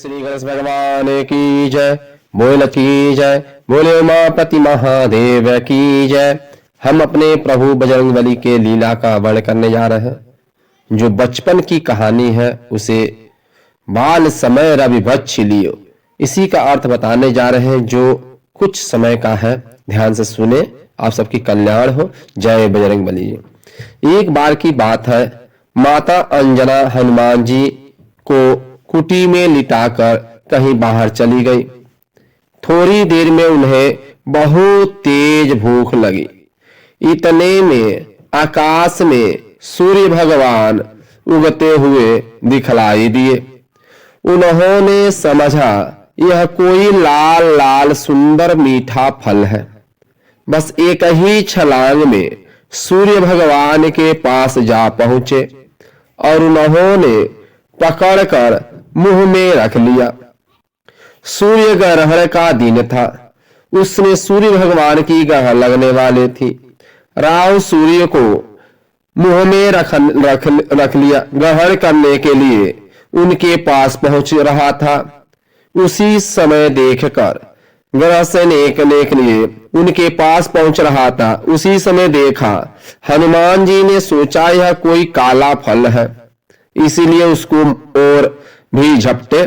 श्री गणेश भगवान की जय, बोल की जय, बोले उमापति महादेव की जय। हम अपने प्रभु बजरंगबली के लीला का वर्णन करने जा रहे हैं। जो बचपन की कहानी है उसे बाल समय रवि भक्ष लियो, इसी का अर्थ बताने जा रहे हैं जो कुछ समय का है। ध्यान से सुने, आप सबकी कल्याण हो। जय बजरंगबली। एक बार की बात है, माता अंजना हनुमान जी को कुटी में लिटाकर कहीं बाहर चली गई। थोड़ी देर में उन्हें बहुत तेज भूख लगी। इतने में आकाश में सूर्य भगवान उगते हुए दिखलाई दिए। उन्होंने समझा यह कोई लाल लाल सुंदर मीठा फल है। बस एक ही छलांग में सूर्य भगवान के पास जा पहुंचे और उन्होंने पकड़कर मुंह में रख लिया। सूर्य ग्रहण का दिन था। उसमें सूर्य भगवान की ग्रहण लगने वाले थी। राव सूर्य को मुंह में रख लिया। ग्रहण करने के लिए उनके पास पहुंच रहा था। उसी समय देखकर ग्रह से निकलने के लिए उनके पास पहुंच रहा था। उसी समय देखा, हनुमान जी ने सोचा यह कोई काला फल है, इसीलिए उसको और भी झपटे।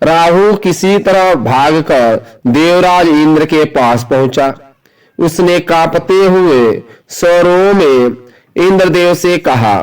राहु किसी तरह भागकर देवराज इंद्र के पास पहुंचा। उसने कांपते हुए स्वरों में इंद्रदेव से कहा,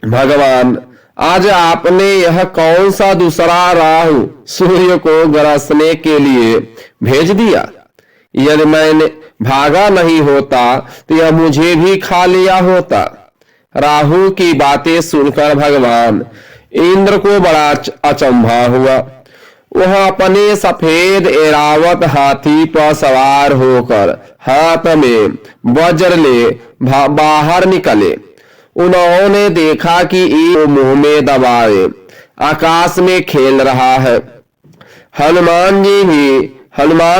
भगवान, आज आपने यह कौन सा दूसरा राहु सूर्य को ग्रसने के लिए भेज दिया? यदि मैंने भागा नहीं होता तो यह मुझे भी खा लिया होता। राहु की बातें सुनकर भगवान इंद्र को बड़ा अचंभा हुआ। वह अपने सफेद ऐरावत हाथी पर सवार होकर हाथ में वज्र ले बाहर निकले। उन्होंने देखा कि एक मुंह में दबाए आकाश में खेल रहा है। हनुमान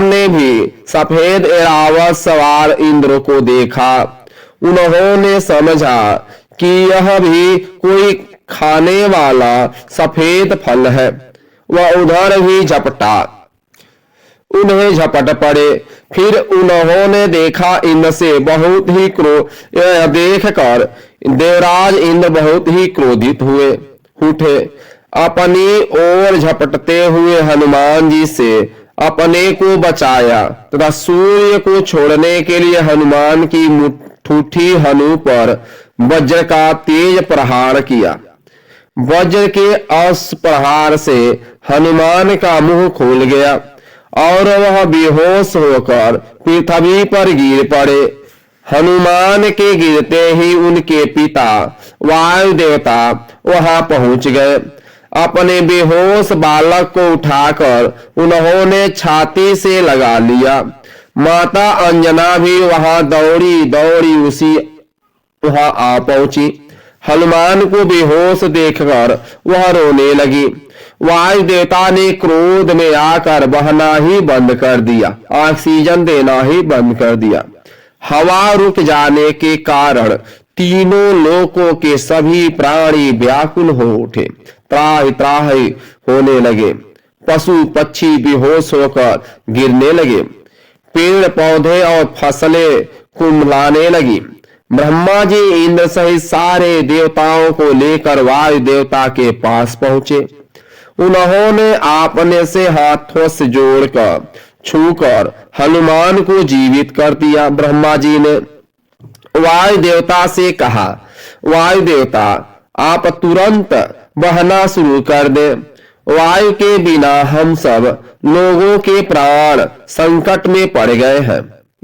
ने भी सफेद ऐरावत सवार इंद्र को देखा। उन्होंने समझा कि यह भी कोई खाने वाला सफेद फल है। वह उधर ही झपटा, उन्हें झपट पड़े। फिर उन्होंने देखा इंद्र से बहुत ही यह देखकर देवराज इंद्र बहुत ही क्रोधित हुए उठे। अपनी ओर झपटते हुए हनुमान जी से अपने को बचाया तथा सूर्य को छोड़ने के लिए हनुमान की मुट्ठी हनु पर वज्र का तेज प्रहार किया। वज्र के अस प्रहार से हनुमान का मुंह खोल गया और वह बेहोश होकर पृथ्वी पर गिर पड़े। हनुमान के गिरते ही उनके पिता वायु देवता वहां पहुंच गए। अपने बेहोश बालक को उठाकर उन्होंने छाती से लगा लिया। माता अंजना भी वहां दौड़ी दौड़ी वहां आ पहुंची। हनुमान को बेहोश देखकर वह रोने लगी। वायु देवता ने क्रोध में आकर बहना ही बंद कर दिया, ऑक्सीजन देना ही बंद कर दिया। हवा रुक जाने के कारण तीनों लोकों के सभी प्राणी व्याकुल हो उठे, त्राहि त्राहि होने लगे। पशु पक्षी बेहोश होकर गिरने लगे। पेड़ पौधे और फसलें कुम्हलाने लगी। ब्रह्मा जी इंद्र सहित सारे देवताओं को लेकर वायु देवता के पास पहुंचे। उन्होंने अपने से हाथों से जोड़कर छूकर हनुमान को जीवित कर दिया। ब्रह्मा जी ने वायु देवता से कहा, वायु देवता, आप तुरंत बहना शुरू कर दे। वायु के बिना हम सब लोगों के प्राण संकट में पड़ गए हैं।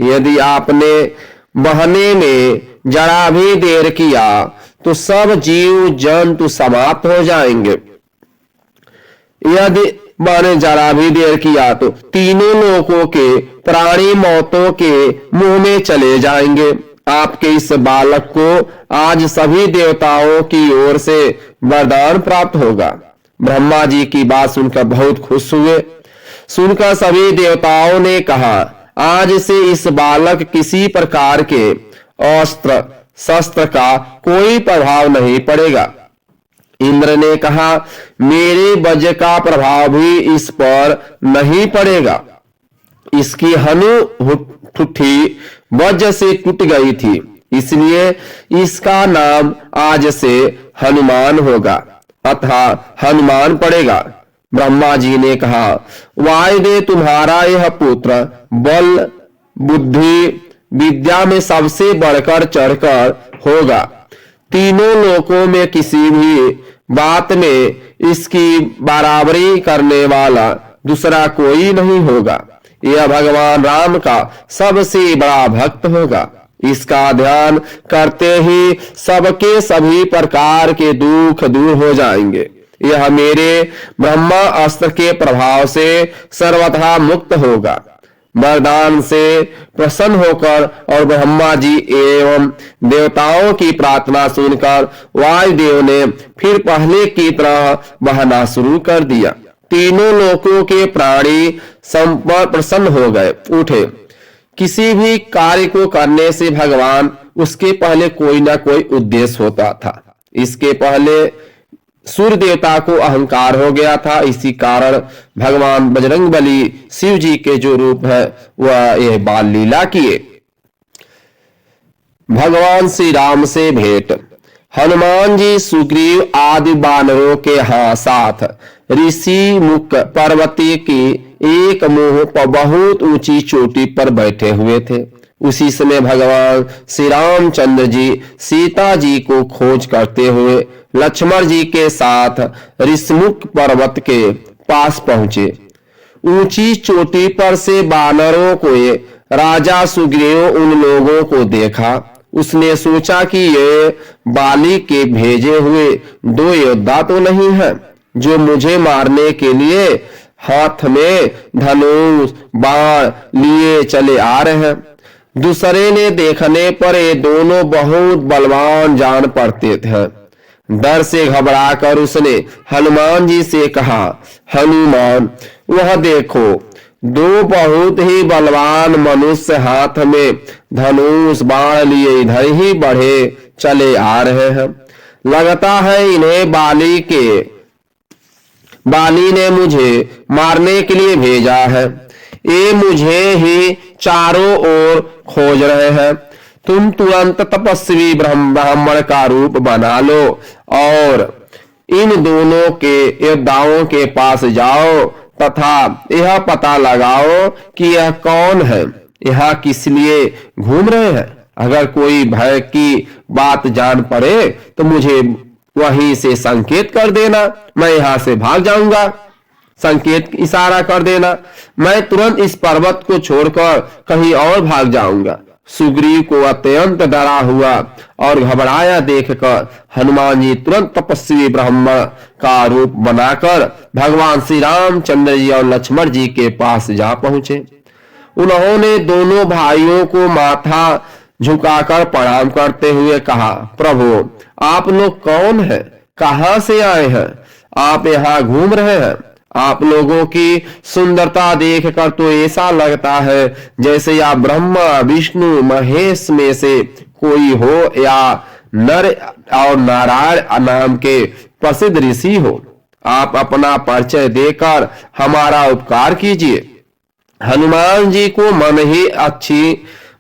यदि आपने बहने में जरा भी देर किया तो सब जीव जंतु समाप्त हो जाएंगे। यदि मैंने जरा भी देर किया तो तीनों लोगों के प्राणी मौतों के मुंह में चले जाएंगे। आपके इस बालक को आज सभी देवताओं की ओर से वरदान प्राप्त होगा। ब्रह्मा जी की बात सुनकर बहुत खुश हुए। सुनकर सभी देवताओं ने कहा, आज से इस बालक किसी प्रकार के अस्त्र शस्त्र का कोई प्रभाव नहीं पड़ेगा। इंद्र ने कहा, मेरे वज्र का प्रभाव भी इस पर नहीं पड़ेगा। इसकी हनु ठुठी वज्र से टूट गई थी, इसलिए इसका नाम आज से हनुमान होगा, अतः हनुमान पड़ेगा। ब्रह्मा जी ने कहा, वायुदेव तुम्हारा यह पुत्र बल बुद्धि विद्या में सबसे बढ़कर चढ़कर होगा। तीनों लोकों में किसी भी बात में इसकी बराबरी करने वाला दूसरा कोई नहीं होगा। यह भगवान राम का सबसे बड़ा भक्त होगा। इसका ध्यान करते ही सबके सभी प्रकार के दुख दूर हो जाएंगे। यह मेरे ब्रह्मा अस्त्र के प्रभाव से सर्वथा मुक्त होगा। वरदान से प्रसन्न होकर और ब्रह्मा जी एवं देवताओं की प्रार्थना सुनकर वायुदेव ने फिर पहले की तरह बहना शुरू कर दिया। तीनों लोकों के प्राणी प्रसन्न हो गए, उठे। किसी भी कार्य को करने से भगवान उसके पहले कोई ना कोई उद्देश्य होता था। इसके पहले सूर्य देवता को अहंकार हो गया था, इसी कारण भगवान बजरंगबली शिव जी के जो रूप है वह यह बाल लीला किए। भगवान श्री राम से भेंट। हनुमान जी सुग्रीव आदि बानरों के साथ ऋषि मुख पर्वती की एक मुंह पर बहुत ऊंची चोटी पर बैठे हुए थे। उसी समय भगवान श्री रामचंद्र जी सीता जी को खोज करते हुए लक्ष्मण जी के साथ ऋषिमुख पर्वत के पास पहुंचे। ऊंची चोटी पर से बानरों को राजा सुग्रीव उन लोगों को देखा। उसने सोचा कि ये बाली के भेजे हुए दो योद्धा तो नहीं है जो मुझे मारने के लिए हाथ में धनुष बाण लिए चले आ रहे हैं। दूसरे ने देखने पर ये दोनों बहुत बलवान जान पड़ते थे। डर से घबराकर उसने हनुमान जी से कहा, हनुमान वह देखो, दो बहुत ही बलवान मनुष्य हाथ में धनुष बाण लिए इधर ही बढ़े चले आ रहे हैं। लगता है इन्हें बाली ने मुझे मारने के लिए भेजा है। ये मुझे ही चारों ओर खोज रहे हैं। तुम तुरंत तपस्वी ब्राह्मण का रूप बना लो और इन दोनों के योद्धाओं के पास जाओ तथा यह पता लगाओ कि यह कौन है, यह किस लिए घूम रहे हैं। अगर कोई भय की बात जान पड़े तो मुझे वहीं से संकेत कर देना, मैं यहां से भाग जाऊंगा। संकेत इशारा कर देना, मैं तुरंत इस पर्वत को छोड़कर कहीं और भाग जाऊंगा। सुग्रीव को अत्यंत डरा हुआ और घबराया देखकर हनुमान जी तुरंत तपस्वी ब्राह्मण का रूप बनाकर भगवान श्री रामचंद्र जी और लक्ष्मण जी के पास जा पहुंचे। उन्होंने दोनों भाइयों को माथा झुकाकर प्रणाम करते हुए कहा, प्रभु आप लोग कौन हैं, कहां से आए हैं, आप यहाँ घूम रहे हैं। आप लोगों की सुंदरता देखकर तो ऐसा लगता है जैसे या ब्रह्मा विष्णु महेश में से कोई हो या नर और नारायण नाम के प्रसिद्ध ऋषि हो। आप अपना परिचय देकर हमारा उपकार कीजिए। हनुमान जी को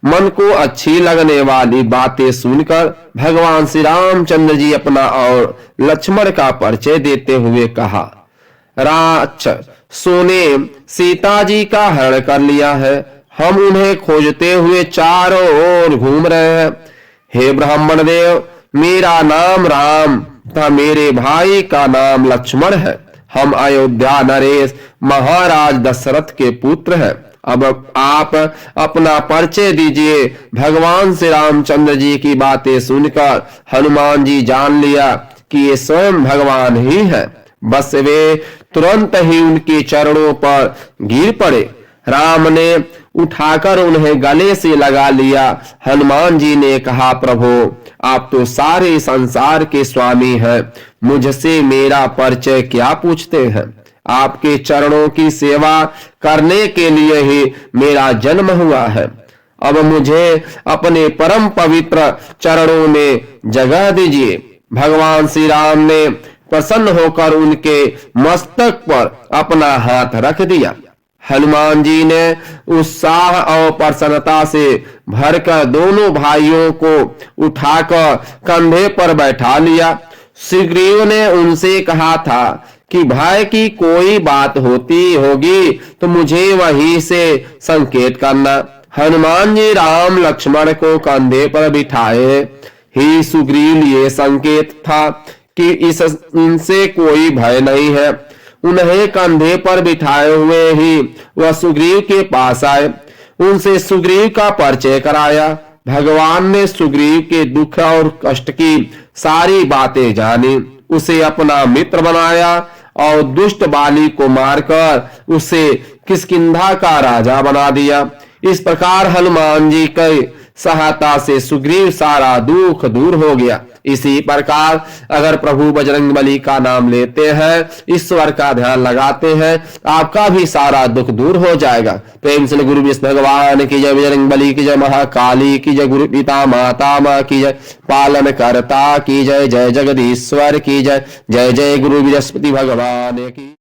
मन को अच्छी लगने वाली बातें सुनकर भगवान श्री रामचंद्र जी अपना और लक्ष्मण का परिचय देते हुए कहा, राक्षसों ने सीता जी का हरण कर लिया है। हम उन्हें खोजते हुए चारों ओर घूम रहे हैं। हे ब्राह्मण देव, मेरा नाम राम तथा मेरे भाई का नाम लक्ष्मण है। हम अयोध्या नरेश महाराज दशरथ के पुत्र हैं। अब आप अपना परिचय दीजिए। भगवान श्री रामचंद्र जी की बातें सुनकर हनुमान जी जान लिया कि ये स्वयं भगवान ही है। बस वे तुरंत ही उनके चरणों पर गिर पड़े। राम ने उठाकर उन्हें गले से लगा लिया। हनुमान जी ने कहा, प्रभु आप तो सारे संसार के स्वामी हैं, मुझसे मेरा परिचय क्या पूछते हैं। आपके चरणों की सेवा करने के लिए ही मेरा जन्म हुआ है। अब मुझे अपने परम पवित्र चरणों में जगह दीजिए। भगवान श्री राम ने प्रसन्न होकर उनके मस्तक पर अपना हाथ रख दिया। हनुमान जी ने उत्साह और प्रसन्नता से भरकर दोनों भाइयों को उठाकर कंधे पर बैठा लिया। सुग्रीव ने उनसे कहा था कि भय की कोई बात होती होगी तो मुझे वहीं से संकेत करना। हनुमान जी राम लक्ष्मण को कंधे पर बिठाए ही सुग्रीव ये संकेत था कि इनसे कोई भय नहीं है। उन्हें कंधे पर बिठाए हुए ही वह सुग्रीव के पास आए, उनसे सुग्रीव का परिचय कराया। भगवान ने सुग्रीव के दुख और कष्ट की सारी बातें जानी, उसे अपना मित्र बनाया और दुष्ट बाली को मारकर उसे किष्किंधा का राजा बना दिया। इस प्रकार हनुमान जी के सहायता से सुग्रीव सारा दुख दूर हो गया। इसी प्रकार अगर प्रभु बजरंगबली का नाम लेते हैं, ईश्वर का ध्यान लगाते हैं, आपका भी सारा दुख दूर हो जाएगा। प्रेम से गुरु विष्णु भगवान की जय, बजरंगबली की जय, महाकाली की जय, गुरु पिता माता माँ की जय, पालन करता की जय, जय जगदीश्वर की जय, जय जय गुरु बृहस्पति भगवान की।